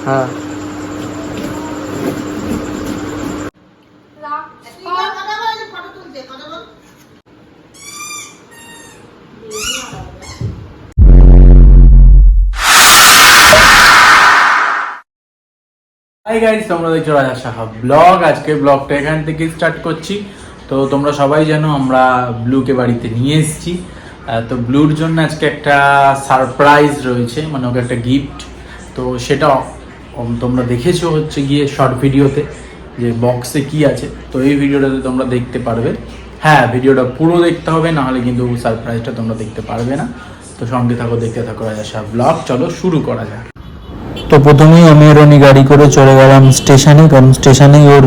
হ্যাঁ hi guys, তোমরা দেখছো রাজা সাহা ব্লগ। আজকে ব্লগটা এখান থেকে স্টার্ট করছি। তো তোমরা সবাই জানো আমরা ব্লুকে বাড়িতে নিয়ে এসেছি। তো ব্লুর জন্য আজকে একটা সারপ্রাইজ রয়েছে, মানে ওকে একটা গিফট। তো সেটা তোমরা দেখেছো হচ্ছে গিয়ে শর্ট ভিডিওতে যে বক্সে কি আছে। তো এই ভিডিওটাতে তোমরা দেখতে পারবে। হ্যাঁ, ভিডিওটা পুরো দেখতে হবে, নাহলে কিন্তু সারপ্রাইজটা তোমরা দেখতে পারবে না। তো সঙ্গে থাকো, দেখতে থাকো রাজা সাহা ব্লগ। চলো শুরু করা যাক। তো প্রথমেই আমি আর উনি গাড়ি করে চলে গেলাম স্টেশনে, কারণ স্টেশনেই ওর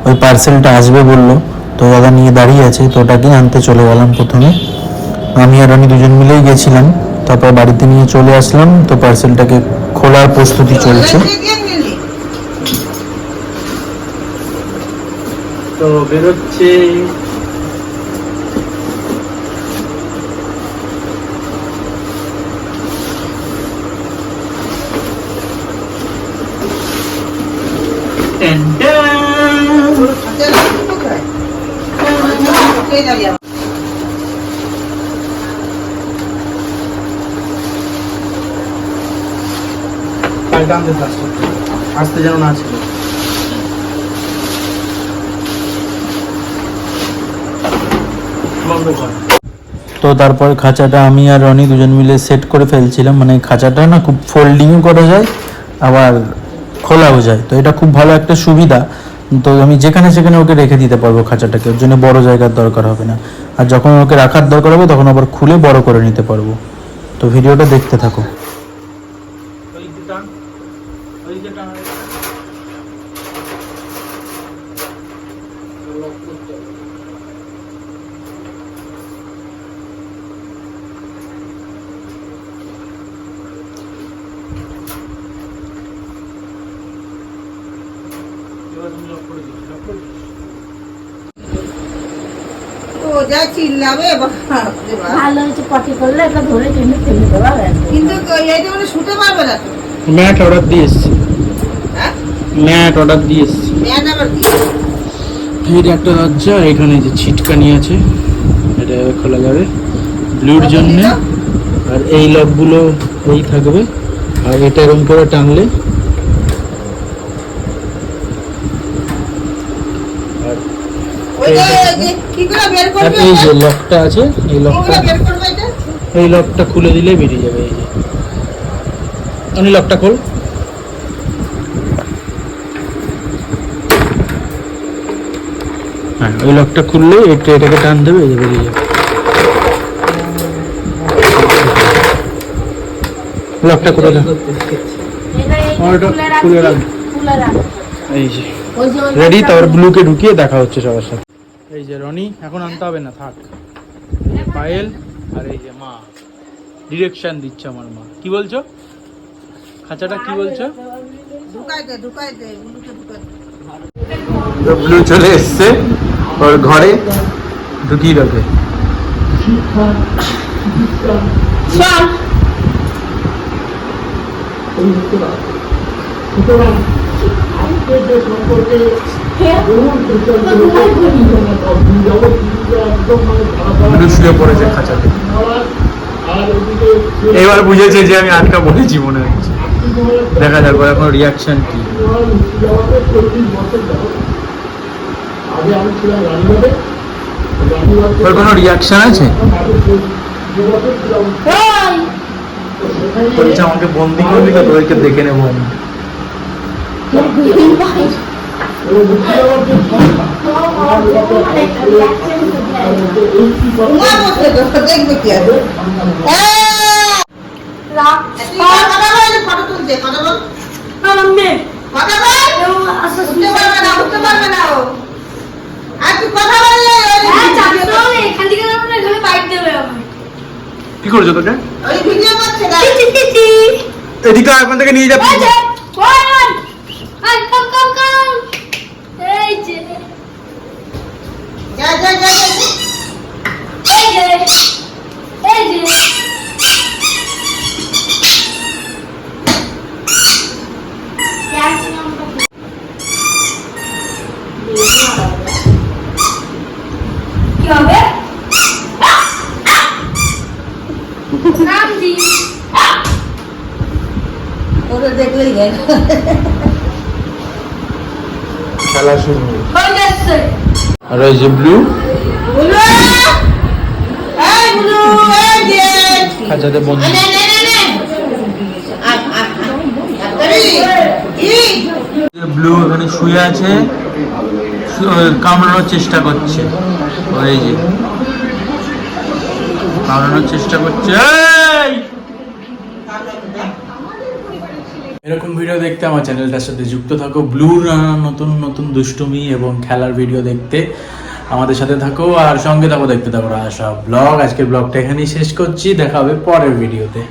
ওই পার্সেলটা আসবে বললো। তো দাদা নিয়ে দাঁড়িয়ে আছে, তো ওটাকে আনতে চলে গেলাম। প্রথমে আমি আর উনি দুজন মিলেই গেছিলাম, তারপর বাড়িতে নিয়ে চলে আসলাম। তো পার্সেলটাকে খোলার প্রস্তুতি চলছে। তো বেরোচ্ছে। আসতে যেন না ছিল। তো তারপর খাঁচাটা আমি আর রনি দুজন মিলে সেট করে ফেলছিলাম। মানে খাঁচাটা না খুব ফোল্ডিংও করা যায়, আবার খোলাও যায়। তো এটা খুব ভালো একটা সুবিধা। তো আমি যেখানে সেখানে ওকে রেখে দিতে পারবো খাঁচাটাকে, ওর জন্য বড় জায়গার দরকার হবে না। আর যখন ওকে রাখার দরকার হবে তখন আবার খুলে বড় করে নিতে পারবো। তো ভিডিওটা দেখতে থাকো। ভালো হয়েছে, পটি করলে এটা ধরে টেনে ফেলে দেওয়া গেছে। কিন্তু এইটা মানে শুতে পারবে না তো। ম্যাট অর্ডার দিয়ে এসেছি। হ্যাঁ, ম্যাট অর্ডার দিয়ে এসেছি। ম্যাট আবার কি? এর একটা দরজা, এখানে যে ছিটকানি আছে, এটা খোলা যাবে ব্লুর জন্য। আর এই লকগুলো এই থাকবে, আর এটা এরকম করে টানলে এই যে লকটা আছে, এই লকটা খুলে দিলে বেরিয়ে যাবে। এই যে আমি লকটা খোল। হ্যাঁ, ওই লকটা খুললে এটাকে টান দেবে, এই যে বেরিয়ে যাবে। লকটা করে দাও, খুলে রাখ। এই যে রেডি। তারপর ব্লুকে ঢুকিয়ে দেখা হচ্ছে সবার সাথে। এই যে রনি, এখন আনতে হবে না, থাক। পায়েল আর এই যে মা ডিরেকশন দিচ্ছে আমার মা। কি বলছো? খাঁচাটা কি বলছো? ব্লু চলে এসছে ওর ঘরে, ঢুকিয়ে রাখে। শুয়ে পড়েছে খাঁচাতে। এবার বুঝেছে যে আমি আটকা বলেছি মনে হচ্ছে। দেখা যাক এখন রিয়াকশন কি। তোর কোনো রিয়াকশন আছে? বলছে আমাকে বন্দি করবি তো, তোদেরকে দেখে নেবো আমি। দেখবে কি আছে। কি করছো তোকে? এদিকে এখন থেকে নিয়ে যাবো। ওটা দেখলেই খেলা শুরু। হয়ে যাচ্ছে। আর ওই যে ব্লু বুলু এই বুলু এই যে খাঁচাতে বন্ধ। নে নে নে নে ব্লু এখানে শুয়ে আছে, কামড়ানোর চেষ্টা করছে। ওই যে কামড়ানোর চেষ্টা করছে। এই! এরকম ভিডিও দেখতে আমার চ্যানেলটার সাথে যুক্ত থাকো। ব্লুর নতুন নতুন দুষ্টুমি এবং খেলার ভিডিও দেখতে আমাদের সাথে থাকো, আর সঙ্গে থাকো, দেখতে থাকো আশা ব্লগ। আজকের ব্লগটা এখানেই শেষ করছি, দেখা হবে পরের ভিডিওতে।